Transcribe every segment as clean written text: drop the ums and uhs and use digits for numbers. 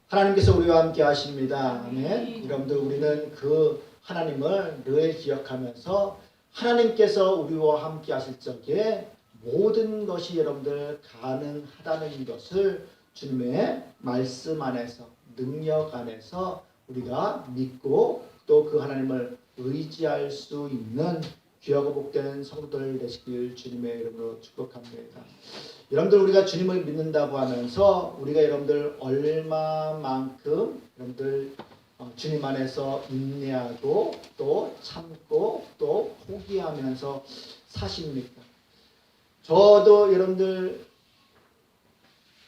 하나님께서 우리와 함께 하십니다. 아멘. 여러분들 우리는 그 하나님을 늘 기억하면서 하나님께서 우리와 함께 하실 적에 모든 것이 여러분들 가능하다는 것을 주님의 말씀 안에서 능력 안에서 우리가 믿고 또 그 하나님을 의지할 수 있는 귀하고 복된 성도들 되시길 주님의 이름으로 축복합니다. 여러분들 우리가 주님을 믿는다고 하면서 우리가 여러분들 얼마만큼 여러분들 주님 안에서 인내하고 또 참고 또 포기하면서 사십니까? 저도 여러분들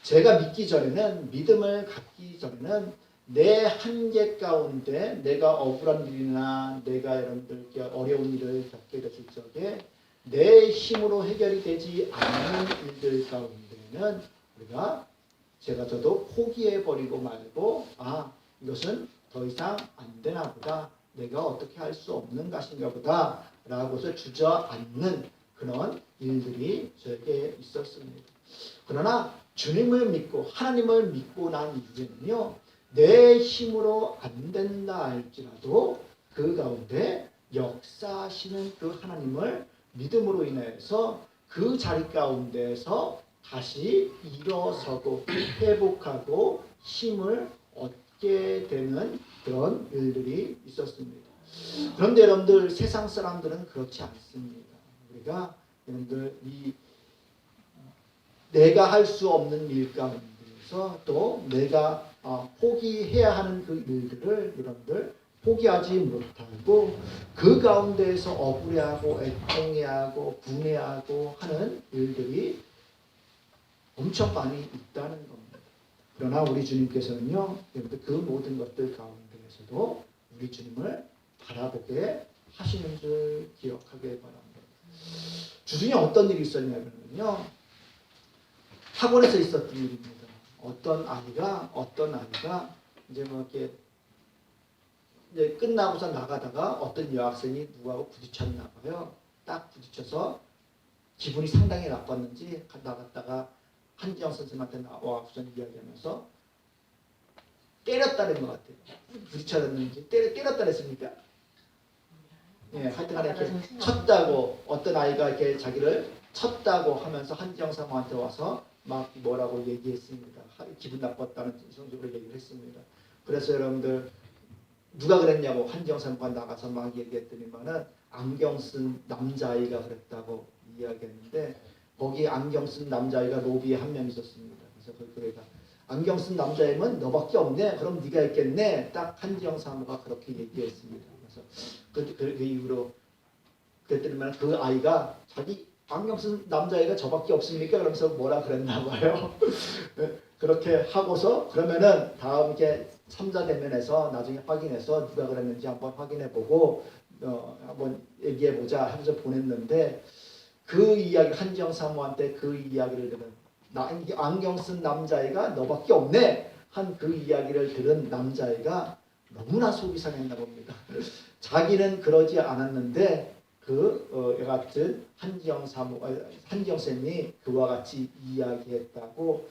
제가 믿기 전에는 믿음을 갖기 전에는 내 한계 가운데 내가 억울한 일이나 내가 여러분들께 어려운 일을 겪게 됐을 적에 내 힘으로 해결이 되지 않는 일들 가운데는 우리가 저도 포기해버리고 말고 이것은 더 이상 안 되나 보다, 내가 어떻게 할 수 없는 것인가 보다 라고서 주저앉는 그런 일들이 저에게 있었습니다. 그러나 주님을 믿고 하나님을 믿고 난 이후에는요, 내 힘으로 안 된다 할지라도 그 가운데 역사하시는 그 하나님을 믿음으로 인해서 그 자리 가운데서 다시 일어서고 회복하고 힘을 얻게 되는 그런 일들이 있었습니다. 그런데 여러분들 세상 사람들은 그렇지 않습니다. 우리가 여러분들 내가 할 수 없는 일 가운데서 또 내가 포기해야 하는 그 일들을 여러분들 포기하지 못하고 그 가운데에서 억울해하고 애통해하고 분해하고 하는 일들이 엄청 많이 있다는 겁니다. 그러나 우리 주님께서는요, 여러분들 그 모든 것들 가운데에서도 우리 주님을 바라보게 하시는 줄 기억하게 바랍니다. 주중에 어떤 일이 있었냐면요, 학원에서 있었던 일입니다. 어떤 아이가 이제 이렇게 이제 끝나고서 나가다가 어떤 여학생이 누구하고 부딪혔나 봐요. 딱 부딪혀서 기분이 상당히 나빴는지 나갔다가 한지영 선생님한테 나와서 이야기하면서 때렸다는 것 같아요. 부딪혔는지 때렸다 그랬습니까? 예, 하여튼 간에 이렇게 쳤다고, 어떤 아이가 이렇게 자기를 쳤다고 하면서 한지영 사모한테 와서 막 뭐라고 얘기했습니다. 기분 나빴다는 성적으로 얘기를 했습니다. 그래서 여러분들 누가 그랬냐고 한지영 사모가 나가서 막 얘기했더니만은 안경 쓴 남자아이가 그랬다고 이야기했는데, 거기 안경 쓴 남자아이가 로비에 한 명 있었습니다. 그래서 그애가 안경 쓴 남자애면 너밖에 없네, 그럼 네가 있겠네, 딱 한지영 사모가 그렇게 얘기했습니다. 그래서 그 이후로 그랬더니만 그 아이가 자기 안경 쓴 남자애가 저밖에 없습니까? 그러면서 뭐라 그랬나 봐요. 그렇게 하고서 그러면은 다음 게 3자 대면에서 나중에 확인해서 누가 그랬는지 한번 확인해보고 한번 얘기해보자 하면서 보냈는데, 그 이야기 한지영 사모한테 그 이야기를 들은 안경 쓴 남자애가 너밖에 없네 한 그 이야기를 들은 남자애가 너무나 속이 상했나 봅니다. 자기는 그러지 않았는데 같은 한지영 쌤이 그와 같이 이야기했다고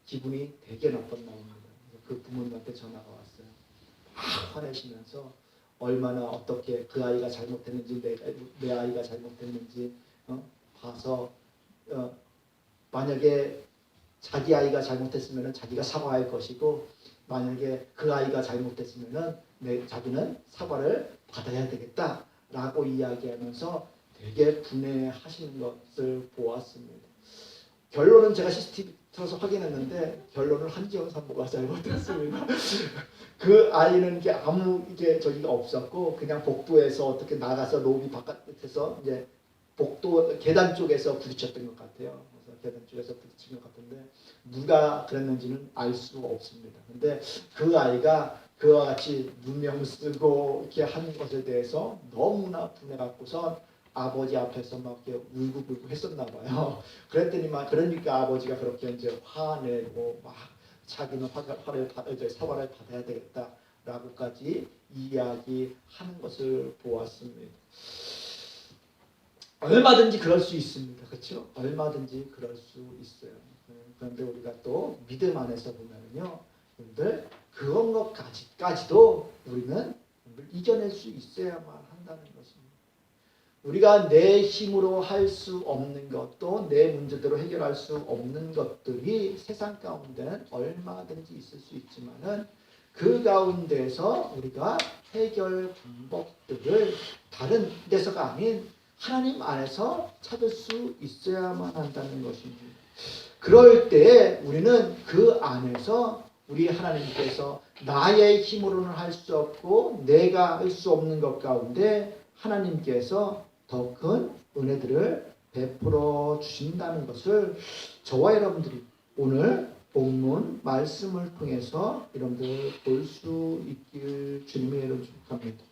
기분이 되게 나빴나 봅니다. 그 부모님한테 전화가 왔어요. 막 화내시면서 얼마나 어떻게 그 아이가 잘못했는지 내 아이가 잘못했는지 봐서 만약에 자기 아이가 잘못했으면 자기가 사과할 것이고, 만약에 그 아이가 잘못했으면 자기는 사과를 받아야 되겠다라고 이야기하면서 되게 분해하시는 것을 보았습니다. 결론은 제가 CCTV 틀어서 확인했는데 결론은 한지영 사모가 잘못했습니다. 그 아이는 저기가 없었고 그냥 복도에서 어떻게 나가서 로비 바깥에서 이제 복도 계단 쪽에서 부딪혔던 것 같아요. 그래서 계단 쪽에서 부딪힌 것 같은데 누가 그랬는지는 알 수가 없습니다. 근데 그 아이가 그와 같이 누명 쓰고 이렇게 한 것에 대해서 너무나 분해갖고선 아버지 앞에서 막 이렇게 울고불고 했었나 봐요. 그러니까 아버지가 그렇게 이제 화내고 막 자기는 사과를 받아야 되겠다라고까지 이야기하는 것을 보았습니다. 얼마든지 그럴 수 있습니다. 그렇죠? 얼마든지 그럴 수 있어요. 그런데 우리가 또 믿음 안에서 보면요, 여러분들 그런 것까지도 우리는 이겨낼 수 있어야만 한다는 것입니다. 우리가 내 힘으로 할 수 없는 것도 내 문제대로 해결할 수 없는 것들이 세상 가운데는 얼마든지 있을 수 있지만은 그 가운데서 우리가 해결 방법들을 다른 데서가 아닌 하나님 안에서 찾을 수 있어야만 한다는 것입니다. 그럴 때 우리는 그 안에서 우리 하나님께서 나의 힘으로는 할 수 없고 내가 할 수 없는 것 가운데 하나님께서 더 큰 은혜들을 베풀어 주신다는 것을 저와 여러분들이 오늘 본문 말씀을 통해서 여러분들 볼 수 있길 주님의 이름으로 축복합니다.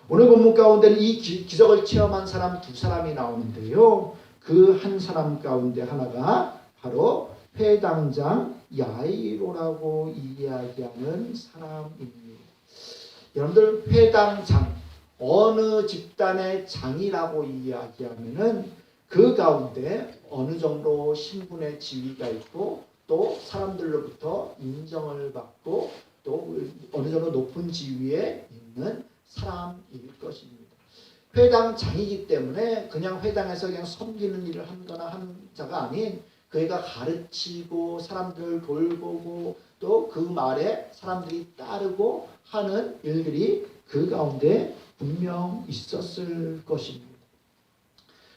오늘 본문 가운데는 이 기적을 체험한 사람 두 사람이 나오는데요. 그 한 사람 가운데 하나가 바로 회당장 야이로라고 이야기하는 사람입니다. 여러분들 회당장 어느 집단의 장이라고 이야기하면은 그 가운데 어느 정도 신분의 지위가 있고 또 사람들로부터 인정을 받고 또 어느 정도 높은 지위에 있는 사람일 것입니다. 회당장이기 때문에 그냥 회당에서 그냥 섬기는 일을 하거나 하는 자가 아닌 그가 가르치고 사람들을 돌보고 또 그 말에 사람들이 따르고 하는 일들이 그 가운데 분명 있었을 것입니다.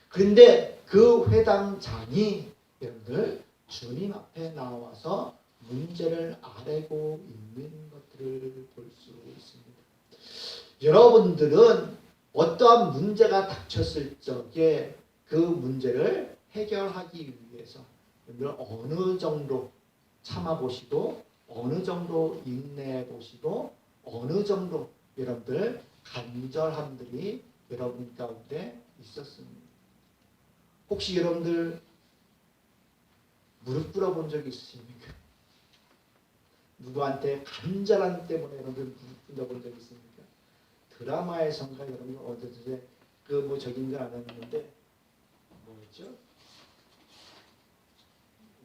그런데 그 회당장이 여러분들 주님 앞에 나와서 문제를 아뢰고 있는 것들을 볼 수 있습니다. 여러분들은 어떠한 문제가 닥쳤을 적에 그 문제를 해결하기 위해서 여러분들 어느 정도 참아보시고 어느 정도 인내해보시고 어느 정도 여러분들 간절함들이 여러분 가운데 있었습니다. 혹시 여러분들 무릎 꿇어본 적이 있으십니까? 누구한테 간절함 때문에 여러분들 무릎 꿇어본 적이 있습니까? 드라마에선가 여러분들 어제 그 저긴 걸 안 했는데 뭐였죠?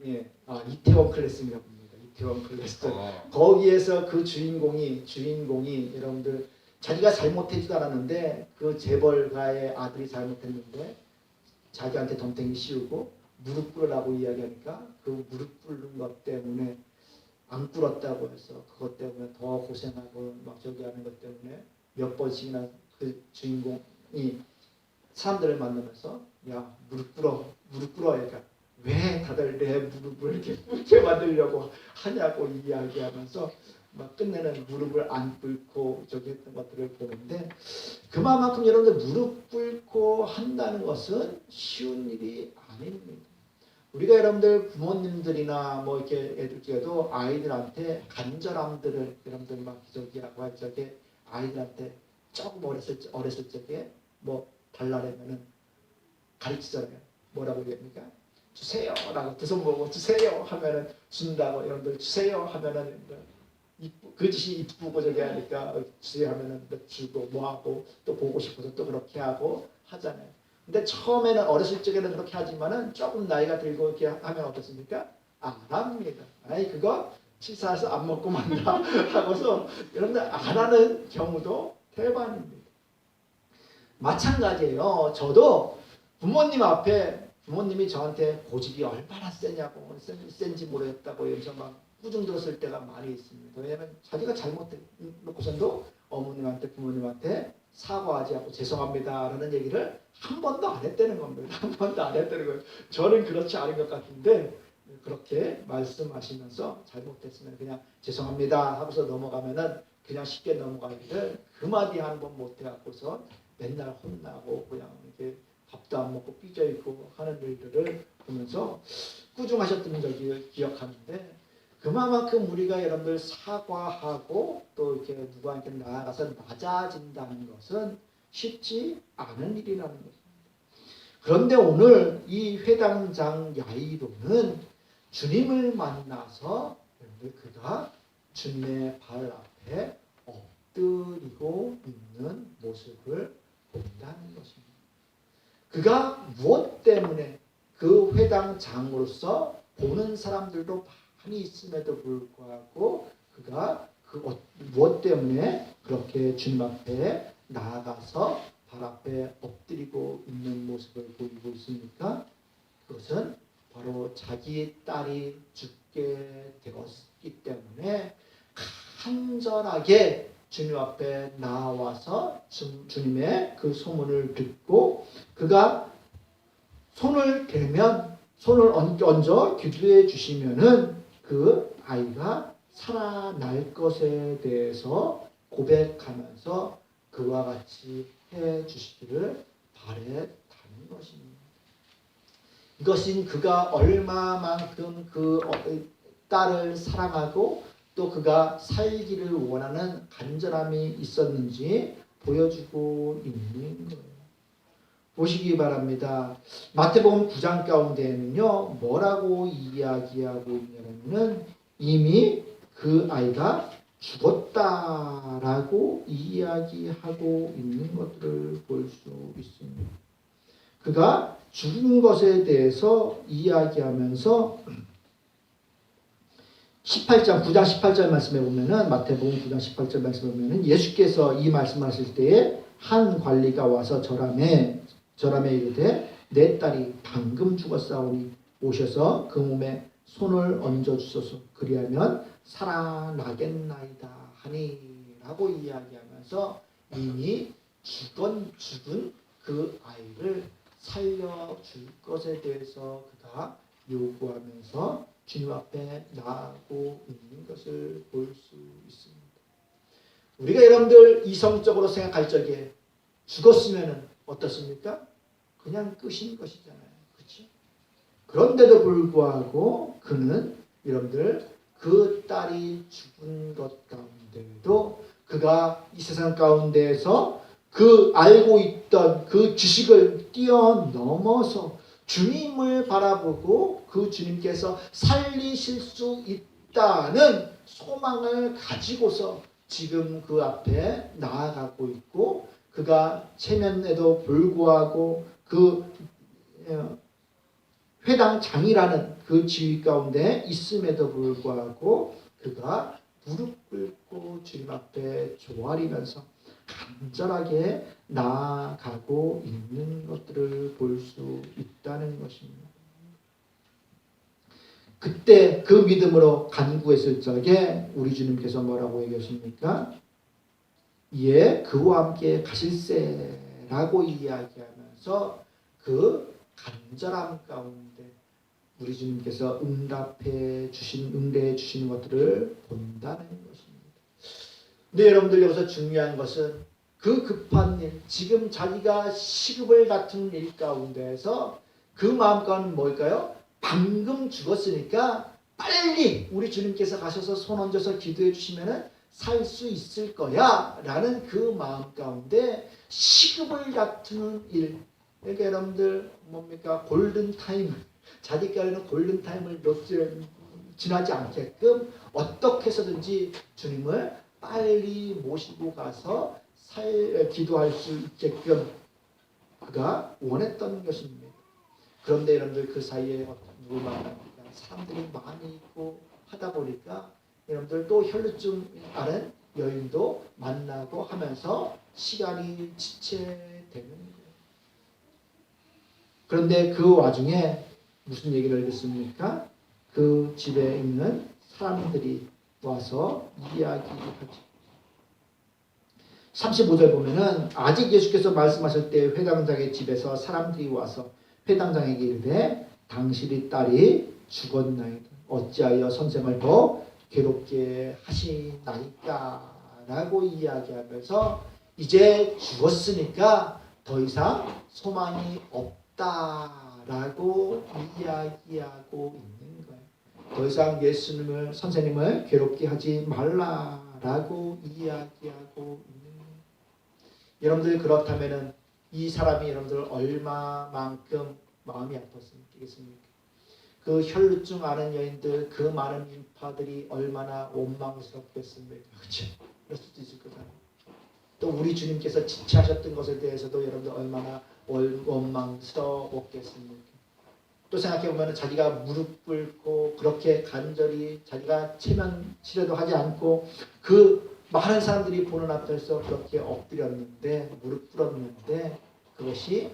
예, 이태원 클래스라고 합니다. 이태원 클래스. 거기에서 그 주인공이 여러분들 자기가 잘못하지도 않았는데 그 재벌가의 아들이 잘못했는데 자기한테 덤탱이 씌우고 무릎 꿇으라고 이야기하니까 그 무릎 꿇는 것 때문에 안 꿇었다고 해서 그것 때문에 더 고생하고 막 저기 하는 것 때문에 몇 번씩이나 그 주인공이 사람들을 만나면서 야 무릎 꿇어 그러니까 왜 다들 내 무릎을 이렇게 꿇게 만들려고 하냐고 이야기하면서 막 끝내는 무릎을 안 꿇고 저기 했던 것들을 보는데 그만큼 여러분들 무릎 꿇고 한다는 것은 쉬운 일이 아닙니다. 우리가 여러분들 부모님들이나 뭐 이렇게 애들 중에도 아이들한테 간절함들을 여러분들 막 기저귀라고 할 적에 아이들한테 조금 어렸을 적에 뭐 달라내면은 가르치잖아요. 뭐라고 얘기합니까? 주세요라고 두 손 모으고 주세요 하면은 준다고 여러분들 주세요 하면은 그 짓이 이쁘고 저기 하니까 주세요 하면은 주고 뭐하고 또 보고 싶어서 또 그렇게 하고 하잖아요. 근데 처음에는 어렸을 적에는 그렇게 하지만은 조금 나이가 들고 이렇게 하면 어떻습니까? 안 합니다. 아이 그거 치사해서 안 먹고 만다 하고서 여러분들 안 하는 경우도 대반입니다. 마찬가지예요. 저도 부모님 앞에 부모님이 저한테 고집이 얼마나 세냐고 센지 모르겠다고 여기서 막 꾸중 들었을 때가 많이 있습니다. 왜냐하면 자기가 잘못해놓고선도 어머님한테 부모님한테 사과하지 않고 죄송합니다 라는 얘기를 한 번도 안 했다는 겁니다. 한 번도 안 했다는 거예요. 저는 그렇지 않은 것 같은데 그렇게 말씀하시면서 잘못했으면 그냥 죄송합니다 하고서 넘어가면은 그냥 쉽게 넘어갈 일을 그 마디 한 번 못해갖고서 맨날 혼나고 그냥 이렇게 밥도 안 먹고 삐져있고 하는 일들을 보면서 꾸중하셨던 적을 기억하는데 그만큼 우리가 여러분들 사과하고 또 이렇게 누구한테 나아가서 낮아진다는 것은 쉽지 않은 일이라는 것입니다. 그런데 오늘 이 회당장 야이로는 주님을 만나서 여러분들 그가 주님의 발 앞에 엎드리고 있는 모습을 본다는 것입니다. 그가 무엇 때문에 그 회당장으로서 보는 사람들도 많이 있음에도 불구하고 그가 무엇 때문에 그렇게 주님 앞에 나아가서 발 앞에 엎드리고 있는 모습을 보이고 있습니까? 그것은 바로 자기 딸이 죽게 되었기 때문에 간절하게 주님 앞에 나와서 주님의 그 소문을 듣고 그가 손을 얹어 기도해 주시면은 그 아이가 살아날 것에 대해서 고백하면서 그와 같이 해 주시기를 바랬다는 것입니다. 이것은 그가 얼마만큼 그 딸을 사랑하고 또 그가 살기를 원하는 간절함이 있었는지 보여주고 있는 거예요. 보시기 바랍니다. 마태복음 9장 가운데에는요, 뭐라고 이야기하고 있냐면은 이미 그 아이가 죽었다라고 이야기하고 있는 것들을 볼 수 있습니다. 그가 죽은 것에 대해서 이야기하면서 9장 18절 말씀에 보면은 마태복음 9장 18절 말씀에 보면은 예수께서 이 말씀하실 때에 한 관리가 와서 절함에 이르되 내 딸이 방금 죽었사오니 오셔서 그 몸에 손을 얹어 주소서 그리하면 살아나겠나이다 하니라고 이야기하면서 이미 죽은 그 아이를 살려줄 것에 대해서 그가 요구하면서 주님 앞에 나아가고 있는 것을 볼 수 있습니다. 우리가 여러분들 이성적으로 생각할 적에 죽었으면 어떻습니까? 그냥 끝인 것이잖아요. 그렇죠? 그런데도 불구하고 그는 여러분들 그 딸이 죽은 것 가운데도 그가 이 세상 가운데에서 그 알고 있던 그 지식을 뛰어넘어서 주님을 바라보고 그 주님께서 살리실 수 있다는 소망을 가지고서 지금 그 앞에 나아가고 있고 그가 체면에도 불구하고 그 회당장이라는 그 지위 가운데 있음에도 불구하고 그가 무릎 꿇고 주님 앞에 조아리면서 간절하게 나아가고 있는 것들을 볼 수 있다는 것입니다. 그때 그 믿음으로 간구했을 적에 우리 주님께서 뭐라고 얘기하십니까? 예, 그와 함께 가실세라고 이야기하면서 그 간절함 가운데 우리 주님께서 응대해 주시는 것들을 본다는 것입니다. 근데 여러분들 여기서 중요한 것은 그 급한 일, 지금 자기가 시급을 다툰 일 가운데에서 그 마음 가운데 뭘까요? 방금 죽었으니까 빨리 우리 주님께서 가셔서 손 얹어서 기도해 주시면은 살 수 있을 거야 라는 그 마음 가운데 시급을 다투는 일. 그러니까 여러분들 뭡니까? 골든타임, 자기까지는 골든타임을 지나지 않게끔 어떻게 해서든지 주님을 빨리 모시고 가서 기도할 수 있게끔 그가 원했던 것입니다. 그런데 여러분들 그 사이에 누굴 만납니까? 사람들이 많이 있고 하다 보니까 여러분들 또 혈루증 앓은 여인도 만나고 하면서 시간이 지체되는 거예요. 그런데 그 와중에 무슨 얘기를 듣습니까? 그 집에 있는 사람들이 와서 이야기하죠. 35절 보면은 아직 예수께서 말씀하실 때 회당장의 집에서 사람들이 와서 회당장에게 이르되 당신의 딸이 죽었나이다. 어찌하여 선생을 더 괴롭게 하시나이까? 라고 이야기하면서 이제 죽었으니까 더 이상 소망이 없다라고 이야기하고 있는 거예요. 더 이상 예수님을 선생님을 괴롭게 하지 말라라고 이야기하고 있는 거예요. 여러분들 그렇다면은 이 사람이 여러분들 얼마만큼 마음이 아팠겠습니까? 그 혈루증 앓은 여인들, 그 많은 인파들이 얼마나 원망스럽겠습니까? 그렇죠? 그럴 수도 있을 거잖아요. 또 우리 주님께서 지체하셨던 것에 대해서도 여러분들 얼마나 원망스러웠겠습니까? 또 생각해보면 자기가 무릎 꿇고 그렇게 간절히 자기가 체면 치료도 하지 않고 그 많은 사람들이 보는 앞에서 그렇게 엎드렸는데 무릎 꿇었는데 그것이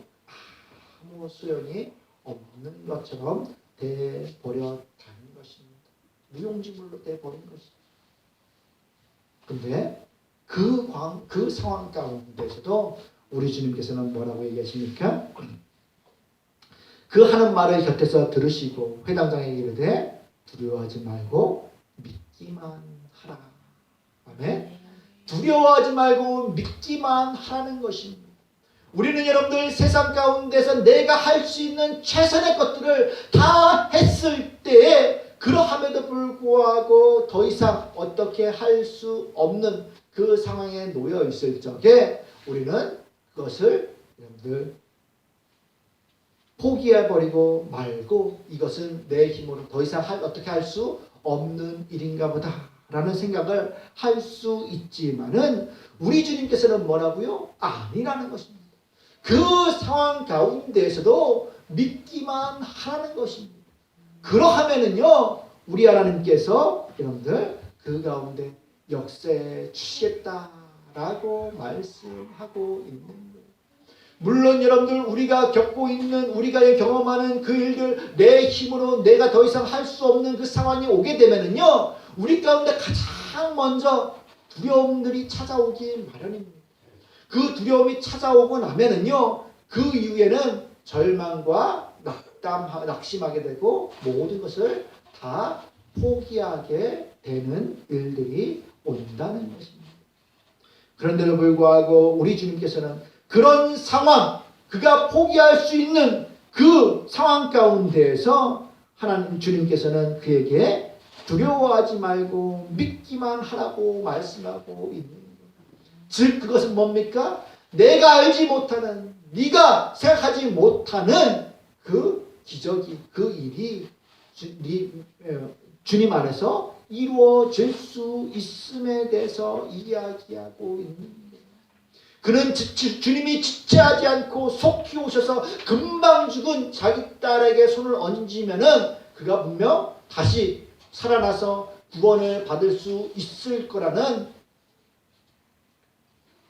아무 소용이 없는 것처럼 돼버렸다는 것입니다. 무용지물로 돼버린 것입니다. 근데 그 상황 가운데서도 우리 주님께서는 뭐라고 얘기하십니까? 그 하는 말을 곁에서 들으시고 회당장에게 이르되 두려워하지 말고 믿기만 하라. 아멘. 두려워하지 말고 믿기만 하라는 것입니다. 우리는 여러분들 세상 가운데서 내가 할 수 있는 최선의 것들을 다 했을 때에 그러함에도 불구하고 더 이상 어떻게 할 수 없는 그 상황에 놓여 있을 적에 우리는 그것을 여러분들 포기해버리고 말고 이것은 내 힘으로 더 이상 어떻게 할 수 없는 일인가 보다 라는 생각을 할 수 있지만은 우리 주님께서는 뭐라고요? 아니라는 것입니다. 그 상황 가운데에서도 믿기만 하라는 것입니다. 그러하면은요 우리 하나님께서 여러분들 그 가운데 역사해 주시겠다라고 말씀하고 있는 거예요. 물론 여러분들 우리가 겪고 있는 우리가 경험하는 그 일들 내 힘으로 내가 더 이상 할 수 없는 그 상황이 오게 되면은요 우리 가운데 가장 먼저 두려움들이 찾아오기 마련입니다. 그 두려움이 찾아오고 나면은요 그 이후에는 절망과 낙심하게 되고 모든 것을 다 포기하게 되는 일들이 온다는 것입니다. 그런데도 불구하고 우리 주님께서는 그런 상황, 그가 포기할 수 있는 그 상황 가운데에서 하나님 주님께서는 그에게 두려워하지 말고 믿기만 하라고 말씀하고 있는 거예요. 즉 그것은 뭡니까? 내가 알지 못하는, 네가 생각하지 못하는 그 기적이, 그 일이 주님 안에서 이루어질 수 있음에 대해서 이야기하고 있는 거예요. 그는 주님이 지체하지 않고 속히 오셔서 금방 죽은 자기 딸에게 손을 얹으면은 그가 분명 다시 살아나서 구원을 받을 수 있을 거라는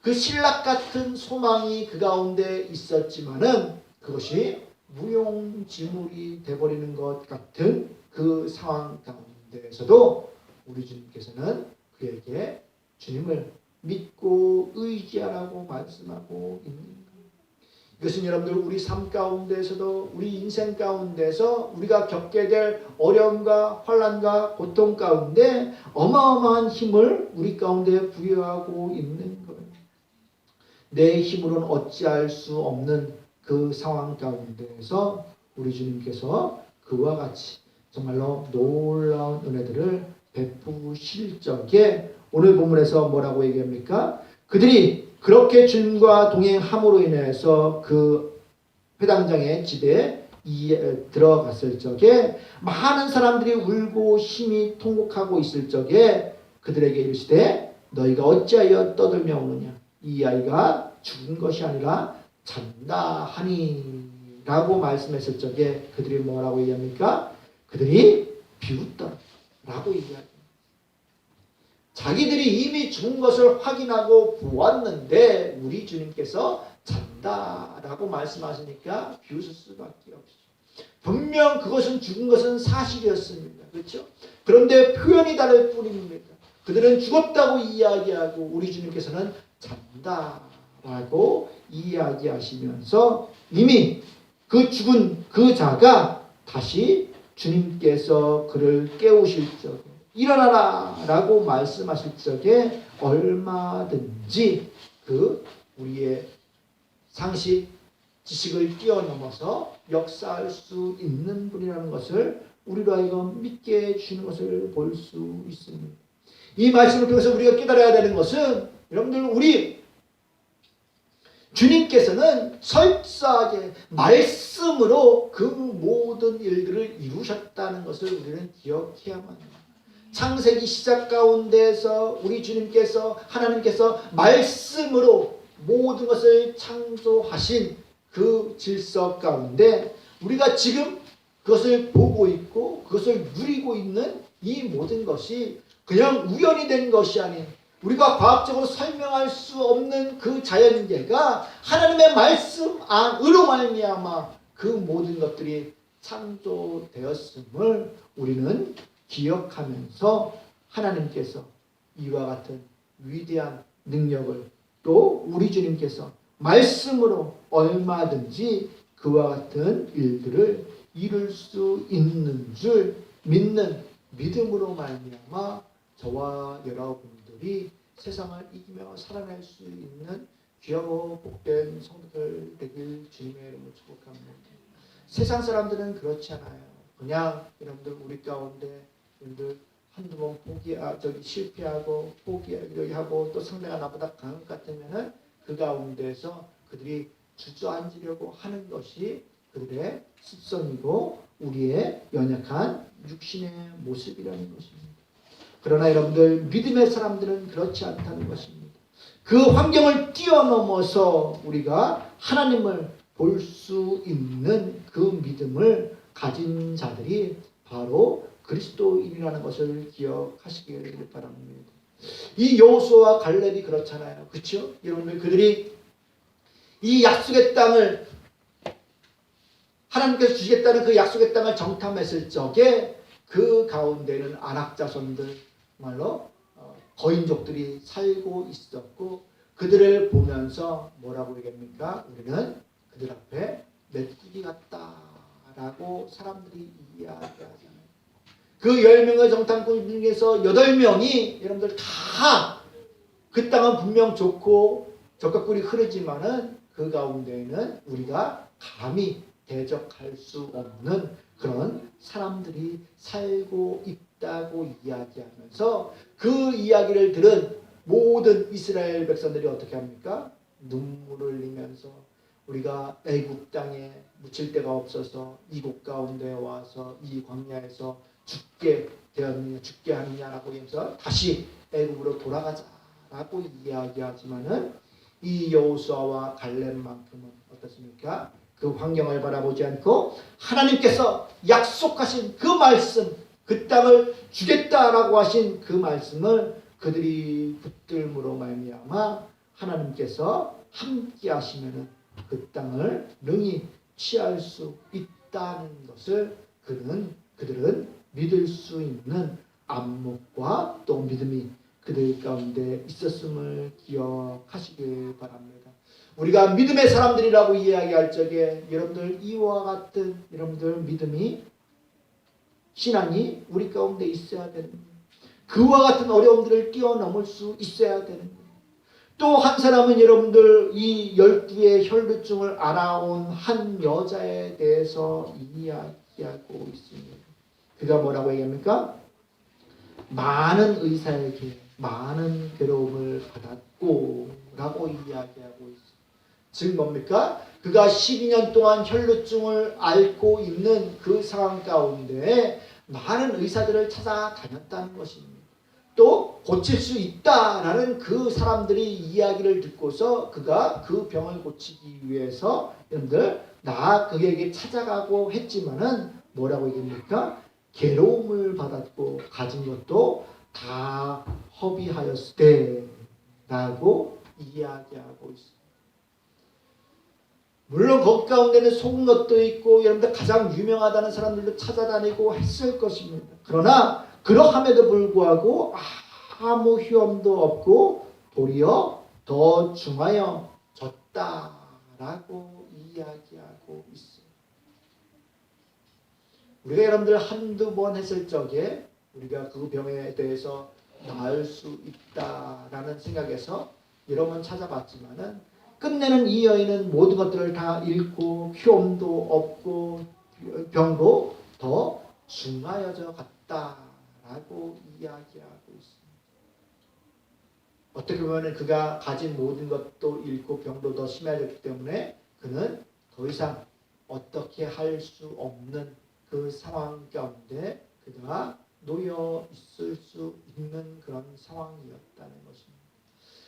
그 신락 같은 소망이 그 가운데 있었지만은 그것이 무용지물이 되어버리는 것 같은 그 상황 가운데에서도 우리 주님께서는 그에게 주님을 믿고 의지하라고 말씀하고 있는 거예요. 이것은 여러분들 우리 삶 가운데에서도 우리 인생 가운데서 우리가 겪게 될 어려움과 환난과 고통 가운데 어마어마한 힘을 우리 가운데 부여하고 있는 거예요. 내 힘으로는 어찌할 수 없는 그 상황 가운데에서 우리 주님께서 그와 같이 정말로 놀라운 은혜들을 베푸실 적에 오늘 본문에서 뭐라고 얘기합니까? 그들이 그렇게 주님과 동행함으로 인해서 그 회당장의 집에 들어갔을 적에 많은 사람들이 울고 심히 통곡하고 있을 적에 그들에게 이르시되 너희가 어찌하여 떠들며 오느냐? 이 아이가 죽은 것이 아니라 잔다 하니 라고 말씀했을 적에 그들이 뭐라고 얘기합니까? 그들이 비웃더라 라고 얘기합니다. 자기들이 이미 죽은 것을 확인하고 보았는데 우리 주님께서 잔다라고 말씀하시니까 비웃을 수밖에 없죠. 분명 그것은 죽은 것은 사실이었습니다. 그렇죠? 그런데 표현이 다를 뿐입니다. 그들은 죽었다고 이야기하고 우리 주님께서는 잔다라고 이야기하시면서 이미 그 죽은 그 자가 다시 주님께서 그를 깨우실 적에 일어나라 라고 말씀하실 적에 얼마든지 그 우리의 상식, 지식을 뛰어넘어서 역사할 수 있는 분이라는 것을 우리로 하여금 믿게 해주시는 것을 볼 수 있습니다. 이 말씀을 통해서 우리가 깨달아야 되는 것은 여러분들 우리 주님께서는 설사하게 말씀으로 그 모든 일들을 이루셨다는 것을 우리는 기억해야만 합니다. 창세기 시작 가운데서 우리 주님께서 하나님께서 말씀으로 모든 것을 창조하신 그 질서 가운데 우리가 지금 그것을 보고 있고 그것을 누리고 있는 이 모든 것이 그냥 우연이 된 것이 아닌 우리가 과학적으로 설명할 수 없는 그 자연계가 하나님의 말씀 안으로 말미암아 그 모든 것들이 창조되었음을 우리는 기억하면서 하나님께서 이와 같은 위대한 능력을 또 우리 주님께서 말씀으로 얼마든지 그와 같은 일들을 이룰 수 있는 줄 믿는 믿음으로 말미암아 저와 여러분들이 세상을 이기며 살아낼 수 있는 귀하고 복된 성도들 되길 주님의 이름으로 축복합니다. 세상 사람들은 그렇지 않아요. 그냥 여러분들 우리 가운데 여러분들 한두 번 실패하고 포기하고 또 상대가 나보다 강한 것 같으면은 그 가운데서 그들이 주저앉으려고 하는 것이 그들의 습성이고 우리의 연약한 육신의 모습이라는 것입니다. 그러나 여러분들 믿음의 사람들은 그렇지 않다는 것입니다. 그 환경을 뛰어넘어서 우리가 하나님을 볼 수 있는 그 믿음을 가진 자들이 바로 그리스도인이라는 것을 기억하시길 바랍니다. 이 여호수아와 갈렙이 그렇잖아요. 그렇죠? 여러분들 그들이 이 약속의 땅을 하나님께서 주시겠다는 그 약속의 땅을 정탐했을 적에 그 가운데는 아낙 자손들 말로 거인족들이 살고 있었고 그들을 보면서 뭐라고 얘기합니까? 우리는 그들 앞에 메뚜기 같다라고 사람들이 이야기하잖아요. 그 10명의 정탐꾼 중에서 8명이 여러분들 다 그 땅은 분명 좋고 적각꿀이 흐르지만은 그 가운데에는 우리가 감히 대적할 수 없는 그런 사람들이 살고 있다고 이야기하면서 그 이야기를 들은 모든 이스라엘 백성들이 어떻게 합니까? 눈물을 흘리면서 우리가 애굽 땅에 묻힐 데가 없어서 이곳 가운데 와서 이 광야에서 죽게 하느냐라고 해서 다시 애굽으로 돌아가자라고 이야기하지만은 이 여호수아와 갈렙만큼은 어떻습니까? 그 환경을 바라보지 않고 하나님께서 약속하신 그 말씀, 그 땅을 주겠다라고 하신 그 말씀을 그들이 붙들므로 말미암아 하나님께서 함께 하시면은 그 땅을 능히 취할 수 있다는 것을 그들은 믿을 수 있는 안목과 또 믿음이 그들 가운데 있었음을 기억하시길 바랍니다. 우리가 믿음의 사람들이라고 이야기할 적에 여러분들 이와 같은 여러분들 믿음이 신앙이 우리 가운데 있어야 되는 거예요. 그와 같은 어려움들을 뛰어넘을 수 있어야 되는 거예요. 또 한 사람은 여러분들 이 12의 혈루증을 알아온 한 여자에 대해서 이야기하고 있습니다. 그가 뭐라고 얘기합니까? 많은 의사에게 많은 괴로움을 받았고 라고 이야기하고 있습니다. 즉 뭡니까? 그가 12년 동안 혈루증을 앓고 있는 그 상황 가운데 많은 의사들을 찾아다녔다는 것입니다. 또 고칠 수 있다라는 그 사람들이 이야기를 듣고서 그가 그 병을 고치기 위해서 여러분들 그에게 찾아가고 했지만은 뭐라고 얘기합니까? 괴로움을 받았고 가진 것도 다 허비하였을 때라고 이야기하고 있습니다. 물론 거기 가운데는 속은 것도 있고 여러분들 가장 유명하다는 사람들도 찾아다니고 했을 것입니다. 그러나 그러함에도 불구하고 아무 효험도 없고 도리어 더 중하여졌다라고 이야기하고 있습니다. 우리가 여러분들 한두 번 했을 적에 우리가 그 병에 대해서 나을 수 있다라는 생각에서 여러 번 찾아봤지만은 끝내는 이 여인은 모든 것들을 다 잃고 효험도 없고 병도 더 중하여져 갔다라고 이야기하고 있습니다. 어떻게 보면 그가 가진 모든 것도 잃고 병도 더 심해졌기 때문에 그는 더 이상 어떻게 할 수 없는 그 상황 가운데 그가 놓여 있을 수 있는 그런 상황이었다는 것입니다.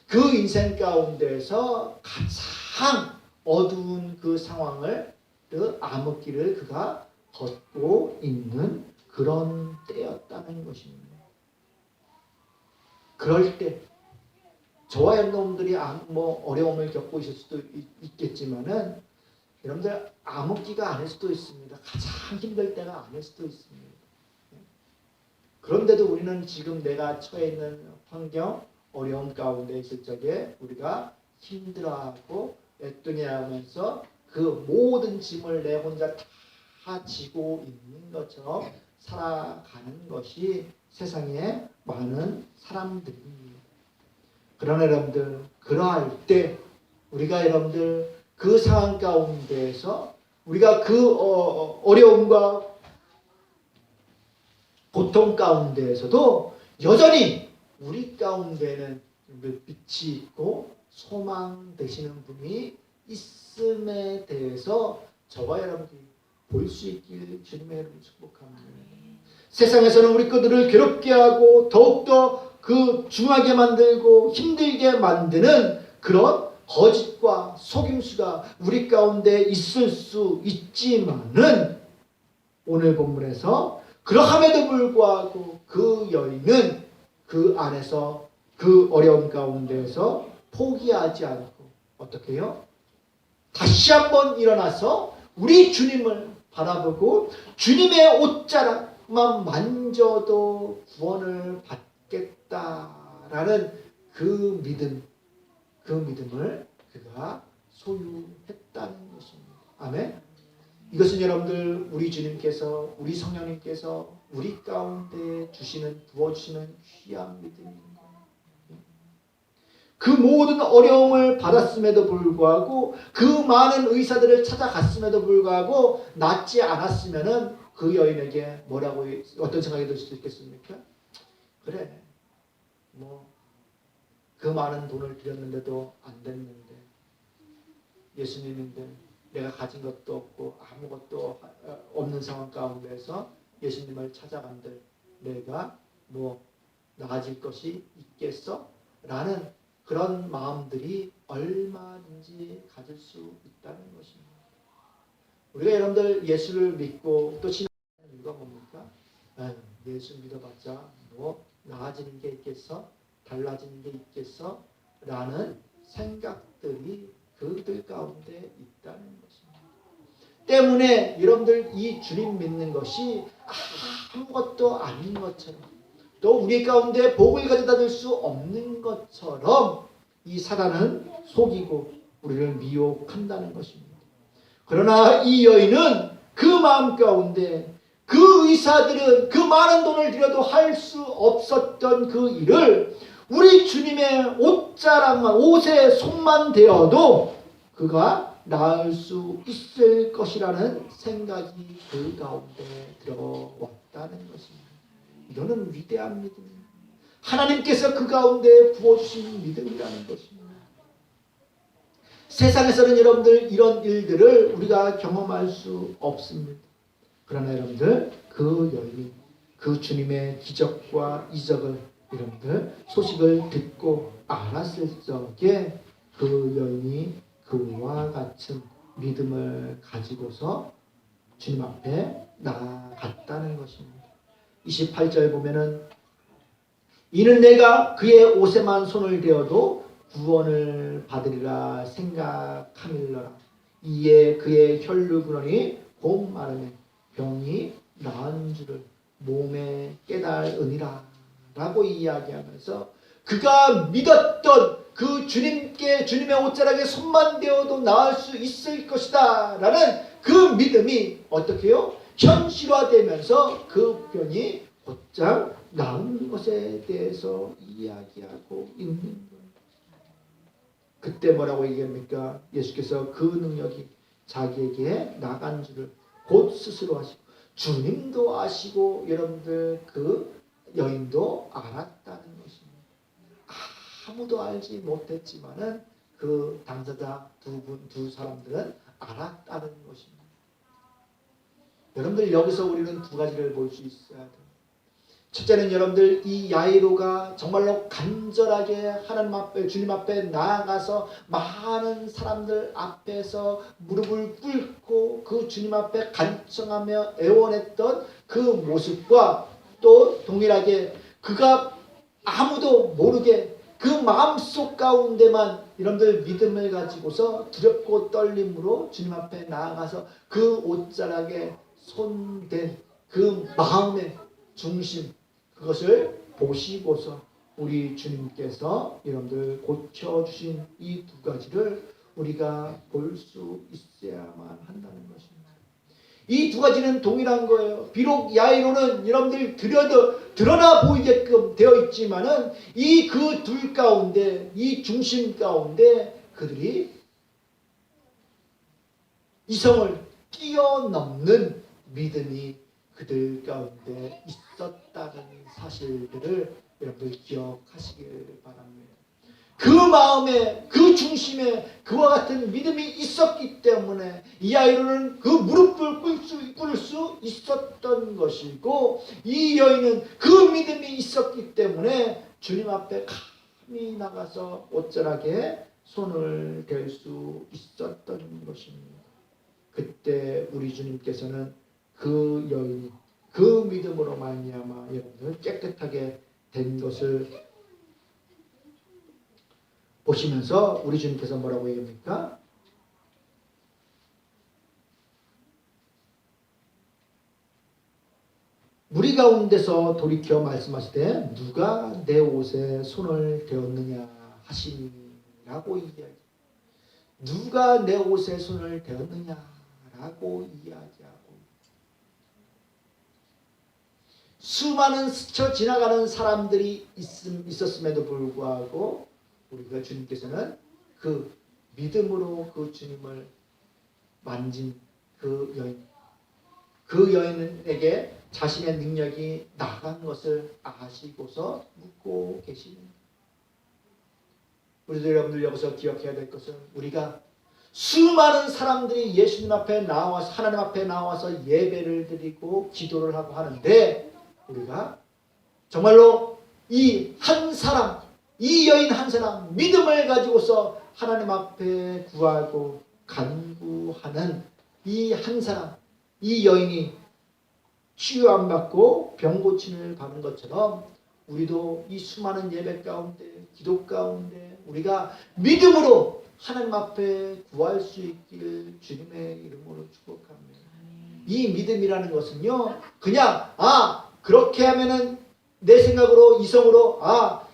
그 인생 가운데서 가장 어두운 그 상황을 그 암흑기를 그가 걷고 있는 그런 때였다는 것입니다. 그럴 때 저와 여러분들이 어려움을 겪고 있을 수도 있겠지만은 여러분들 암흑기가 아닐 수도 있습니다. 가장 힘들 때가 아닐 수도 있습니다. 그런데도 우리는 지금 내가 처해 있는 환경, 어려움 가운데 있을 적에 우리가 힘들어하고 애통해하면서 그 모든 짐을 내 혼자 다 지고 있는 것처럼 살아가는 것이 세상에 많은 사람들입니다. 그러나 여러분들 그러할 때 우리가 여러분들 그 상황 가운데에서 우리가 그 어려움과 고통 가운데에서도 여전히 우리 가운데는 빛이 있고 소망 되시는 분이 있음에 대해서 저와 여러분들이 볼 수 있길 주님의 이름으로 축복합니다. 세상에서는 우리 것들을 괴롭게 하고 더욱더 그 중하게 만들고 힘들게 만드는 그런 거짓과 속임수가 우리 가운데 있을 수 있지만은 오늘 본문에서 그러함에도 불구하고 그 여인은 그 안에서 그 어려움 가운데에서 포기하지 않고 어떻게 해요? 다시 한번 일어나서 우리 주님을 바라보고 주님의 옷자락만 만져도 구원을 받겠다라는 그 믿음을 그가 소유했다는 것입니다. 아멘. 이것은 여러분들 우리 주님께서 우리 성령님께서 우리 가운데 부어주시는 귀한 믿음입니다. 그 모든 어려움을 받았음에도 불구하고 그 많은 의사들을 찾아갔음에도 불구하고 낫지 않았으면은 그 여인에게 뭐라고 어떤 생각이 들 수도 있겠습니까? 그래 그 많은 돈을 들였는데도 안 됐는데 예수님인데 내가 가진 것도 없고 아무것도 없는 상황 가운데서 예수님을 찾아간들 내가 나아질 것이 있겠어? 라는 그런 마음들이 얼마든지 가질 수 있다는 것입니다. 우리가 여러분들 예수를 믿고 또 신앙하는 이유가 뭡니까? 예수 믿어봤자 나아지는 게 있겠어? 달라지는 게 있겠어? 라는 생각들이 그들 가운데 있다는 것입니다. 때문에 여러분들 이 주님 믿는 것이 아무것도 아닌 것처럼 또 우리 가운데 복을 가져다 줄 수 없는 것처럼 이 사단은 속이고 우리를 미혹한다는 것입니다. 그러나 이 여인은 그 마음 가운데 그 의사들은 그 많은 돈을 들여도 할 수 없었던 그 일을 우리 주님의 옷에 손만 대어도 그가 나을 수 있을 것이라는 생각이 그 가운데 들어왔다는 것입니다. 이거는 위대한 믿음입니다. 하나님께서 그 가운데 부어주신 믿음이라는 것입니다. 세상에서는 여러분들 이런 일들을 우리가 경험할 수 없습니다. 그러나 여러분들 그 여인이 그 주님의 기적과 이적을 여러분들 소식을 듣고 알았을 적에 그 여인이 그와 같은 믿음을 가지고서 주님 앞에 나아갔다는 것입니다. 28절 보면은 이는 내가 그의 옷에만 손을 대어도 구원을 받으리라 생각함일러라. 이에 그의 혈류근원이 곧 마르매 병이 나은 줄을 몸에 깨달으니라 라고 이야기하면서 그가 믿었던 그 주님의 옷자락에 손만 대어도 나을 수 있을 것이다 라는 그 믿음이 어떻게 해요? 현실화되면서 그 병이 곧장 나은 것에 대해서 이야기하고 있는 거예요. 그때 뭐라고 얘기합니까? 예수께서 그 능력이 자기에게 나간 줄을 곧 스스로 하시고 주님도 아시고 여러분들 그 여인도 알았다는 것입니다. 아무도 알지 못했지만은 그 당사자 두 사람들은 알았다는 것입니다. 여러분들 여기서 우리는 두 가지를 볼 수 있어야 돼요. 첫째는 여러분들 이 야이로가 정말로 간절하게 하나님 앞에 주님 앞에 나아가서 많은 사람들 앞에서 무릎을 꿇고 그 주님 앞에 간청하며 애원했던 그 모습과 또 동일하게 그가 아무도 모르게 그 마음속 가운데만 여러분들 믿음을 가지고서 두렵고 떨림으로 주님 앞에 나아가서 그 옷자락에 손댄 그 마음의 중심, 그것을 보시고서 우리 주님께서 여러분들 고쳐주신 이 두 가지를 우리가 볼 수 있어야만 한다는 것입니다. 이 두 가지는 동일한 거예요. 비록 야이로는 여러분들 드러나 보이게끔 되어 있지만은 이 그 둘 가운데, 이 중심 가운데 그들이 이성을 뛰어넘는 믿음이 그들 가운데 있었다는 사실들을 여러분들 기억하시길 바랍니다. 그 마음에, 그 중심에 그와 같은 믿음이 있었기 때문에 이 아이로는 그 무릎을 꿇을 수 있었던 것이고, 이 여인은 그 믿음이 있었기 때문에 주님 앞에 감히 나가서 옷자락에 손을 댈 수 있었던 것입니다. 그때 우리 주님께서는 그 여인이 그 믿음으로 말미암아 여러분들 깨끗하게 된 것을 보시면서 우리 주님께서 뭐라고 얘기합니까? 무리 가운데서 돌이켜 말씀하시되 누가 내 옷에 손을 대었느냐 하시니라고 이야기. 누가 내 옷에 손을 대었느냐라고 이야기하고, 수많은 스쳐 지나가는 사람들이 있었음에도 불구하고 우리가 주님께서는 그 믿음으로 그 주님을 만진 그 여인에게 자신의 능력이 나간 것을 아시고서 묻고 계십니다. 우리들 여러분들 여기서 기억해야 될 것은, 우리가 수많은 사람들이 예수님 앞에 나와서 하나님 앞에 나와서 예배를 드리고 기도를 하고 하는데, 우리가 정말로 이 한 사람, 이 여인 한 사람 믿음을 가지고서 하나님 앞에 구하고 간구하는 이 한 사람, 이 여인이 치유 안 받고 병 고침을 받은 것처럼 우리도 이 수많은 예배 가운데, 기도 가운데 우리가 믿음으로 하나님 앞에 구할 수 있길 주님의 이름으로 축복합니다. 이 믿음이라는 것은요, 그냥 그렇게 하면은 내 생각으로 이성으로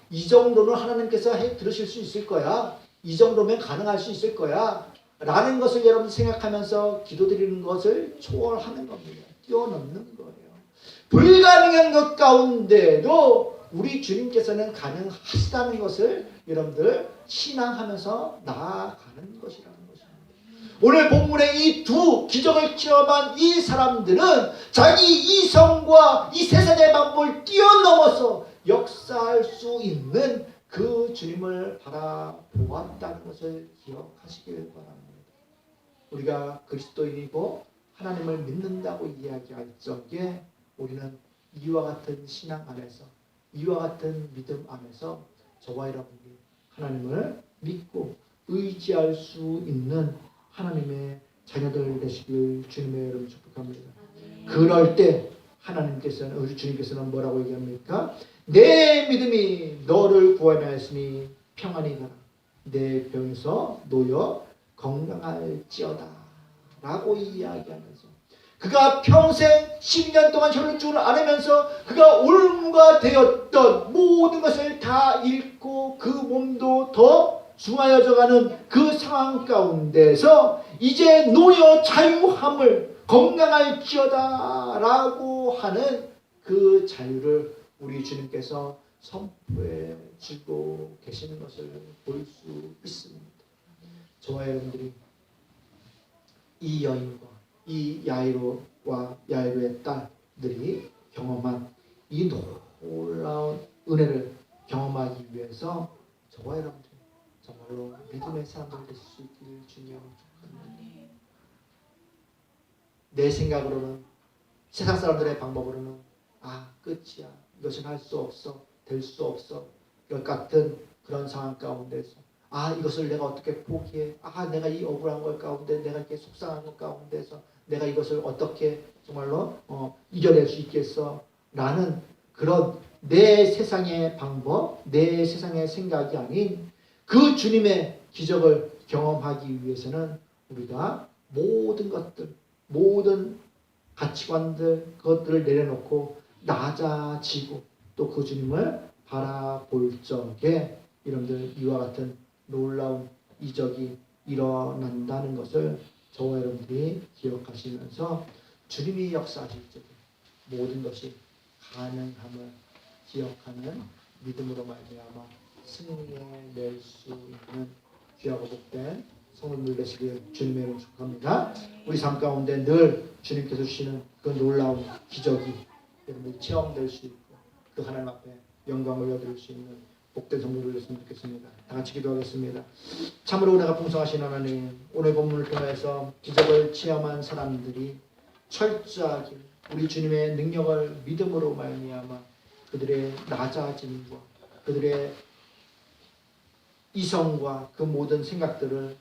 이 정도는 하나님께서 들으실 수 있을 거야, 이 정도면 가능할 수 있을 거야 라는 것을 여러분 생각하면서 기도드리는 것을 초월하는 겁니다. 뛰어넘는 거예요. 불가능한 것 가운데도 우리 주님께서는 가능하시다는 것을 여러분들 신앙하면서 나아가는 것이라는 것입니다. 오늘 본문의 이 두 기적을 체험한 이 사람들은 자기 이성과 이 세상의 방법을 뛰어넘어서 역사할 수 있는 그 주님을 바라보았다는 것을 기억하시길 바랍니다. 우리가 그리스도인이고 하나님을 믿는다고 이야기할 적에 우리는 이와 같은 신앙 안에서, 이와 같은 믿음 안에서 저와 여러분이 하나님을 믿고 의지할 수 있는 하나님의 자녀들 되시길 주님의 이름으로 축복합니다. 그럴 때 하나님께서는, 우리 주님께서는 뭐라고 얘기합니까? 내 믿음이 너를 구하려 했으니 평안히 가라. 내 병에서 놓여 건강할지어다 라고 이야기하면서, 그가 평생 10년 동안 혈루증을 줄 앓으면서 그가 올무가 되었던 모든 것을 다 잃고 그 몸도 더 중하여져가는 그 상황 가운데서 이제 놓여 자유함을, 건강할지어다 라고 하는 그 자유를 우리 주님께서 선포해 주고 계시는 것을 볼 수 있습니다. 저와 여러분들이 이 여인과 이 야이로와 야이로의 딸들이 경험한 이 놀라운 은혜를 경험하기 위해서 저와 여러분들 정말로 믿음의 사람들 되실 수 있기를 주님 축복합니다. 내 생각으로는, 세상 사람들의 방법으로는 끝이야, 이것은 할 수 없어, 될 수 없어, 것 같은 그런 상황 가운데서 이것을 내가 어떻게 포기해? 내가 이 억울한 걸 가운데, 내가 이렇게 속상한 것 가운데서 내가 이것을 어떻게 정말로 이겨낼 수 있겠어? 라는 그런 내 세상의 방법, 내 세상의 생각이 아닌 그 주님의 기적을 경험하기 위해서는 우리가 모든 것들, 모든 가치관들, 그것들을 내려놓고 낮아지고 또 그 주님을 바라볼 적에 여러분들 이와 같은 놀라운 이적이 일어난다는 것을 저와 여러분들이 기억하시면서 주님이 역사하실 적에 모든 것이 가능함을 기억하는 믿음으로 말미암아 승리해낼 수 있는 귀하고 복된 성도들 되시길 주님의 이름으로 축복합니다. 우리 삶 가운데 늘 주님께서 주시는 그 놀라운 기적이 여러분들 체험될 수 있고 그 하나님 앞에 영광을 얻을 수 있는 복된 성도들 되셨으면 좋겠습니다. 다 같이 기도하겠습니다. 참으로 은혜가 풍성하신 하나님, 오늘 본문을 통해서 기적을 체험한 사람들이 철저하게 우리 주님의 능력을 믿음으로 말미암아 그들의 낮아짐과 그들의 이성과 그 모든 생각들을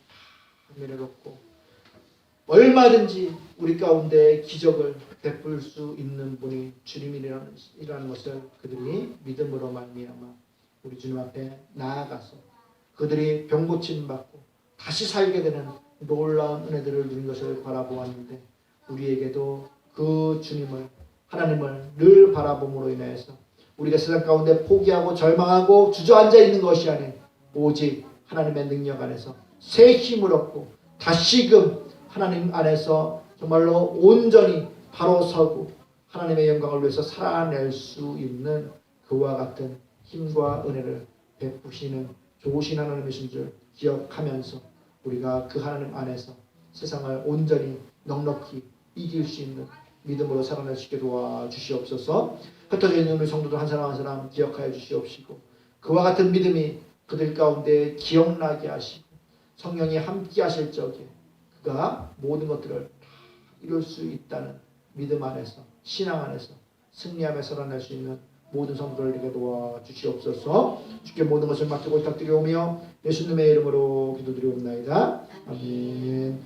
내려놓고 얼마든지 우리 가운데 기적을 베풀 수 있는 분이 주님이라는 것을 그들이 믿음으로 말미암아 우리 주님 앞에 나아가서 그들이 병고침 받고 다시 살게 되는 놀라운 은혜들을 누린 것을 바라보았는데 우리에게도 그 주님을, 하나님을 늘 바라봄으로 인해서 우리가 세상 가운데 포기하고 절망하고 주저앉아 있는 것이 아닌 오직 하나님의 능력 안에서 새 힘을 얻고 다시금 하나님 안에서 정말로 온전히 바로 서고 하나님의 영광을 위해서 살아낼 수 있는 그와 같은 힘과 은혜를 베푸시는 좋으신 하나님이신 줄 기억하면서 우리가 그 하나님 안에서 세상을 온전히 넉넉히 이길 수 있는 믿음으로 살아낼 수 있게 도와주시옵소서. 흩어져 있는 우리 성도들 한 사람 한 사람 기억하여 주시옵시고 그와 같은 믿음이 그들 가운데 기억나게 하시고 성령이 함께 하실 적에 그가 모든 것들을 다 이룰 수 있다는 믿음 안에서 신앙 안에서 승리하며 살아낼 수 있는 모든 성도들에게 도와주시옵소서. 주께 모든 것을 맡기고 부탁드리오며 예수님의 이름으로 기도드리옵나이다. 아멘.